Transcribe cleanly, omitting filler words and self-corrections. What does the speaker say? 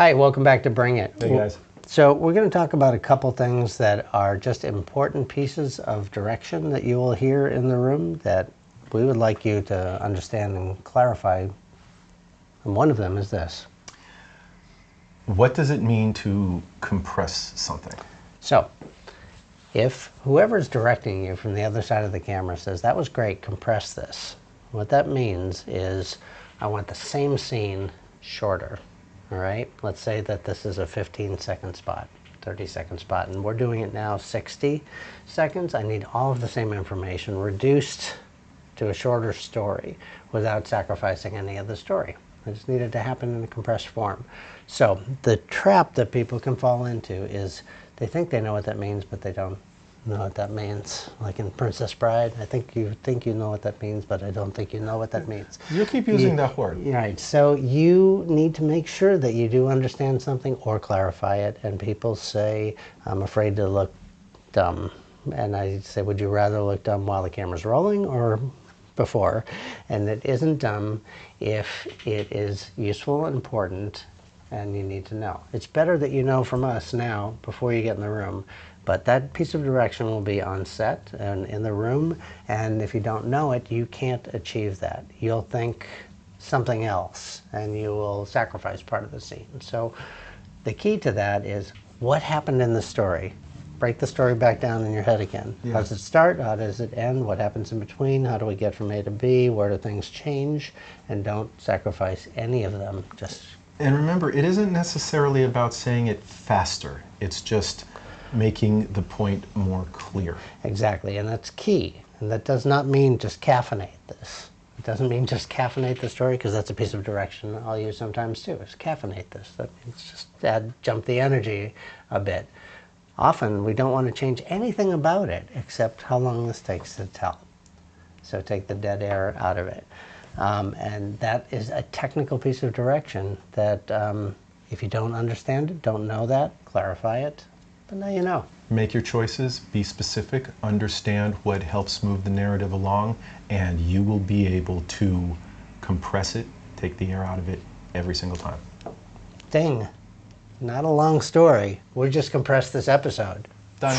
Hi, welcome back to Bring It. Hey guys. So we're going to talk about a couple things that are just important pieces of direction that you will hear in the room that we would like you to understand and clarify. And one of them is this. What does it mean to compress something? So if whoever's directing you from the other side of the camera says, that was great, compress this. What that means is I want the same scene shorter. All right, let's say that this is a 15-second spot, 30-second spot, and we're doing it now 60 seconds. I need all of the same information reduced to a shorter story without sacrificing any of the story. I just need it to happen in a compressed form. So the trap that people can fall into is they think they know what that means, but they don't know what that means. Like in Princess Bride, I think you know what that means, but I don't think you know what that means. You keep using that word. Right. So you need to make sure that you do understand something or clarify it. And people say, I'm afraid to look dumb. And I say, would you rather look dumb while the camera's rolling or before? And it isn't dumb if it is useful and important and you need to know. It's better that you know from us now before you get in the room. But that piece of direction will be on set and in the room, and if you don't know it, you can't achieve that. You'll think something else, and you will sacrifice part of the scene. So the key to that is what happened in the story. Break the story back down in your head again. Yeah. How does it start? How does it end? What happens in between? How do we get from A to B? Where do things change? And don't sacrifice any of them. And remember, it isn't necessarily about saying it faster. It's just making the point more clear. Exactly, and that's key. And that does not mean just caffeinate this. It doesn't mean just caffeinate the story, because that's a piece of direction I'll use sometimes too, is caffeinate this. That means just jump the energy a bit. Often we don't want to change anything about it except how long this takes to tell. So take the dead air out of it. And that is a technical piece of direction that if you don't understand it, don't know that, clarify it. But now you know. Make your choices, be specific, understand what helps move the narrative along, and you will be able to compress it, take the air out of it every single time. Ding. Not a long story. We'll just compress this episode. Done.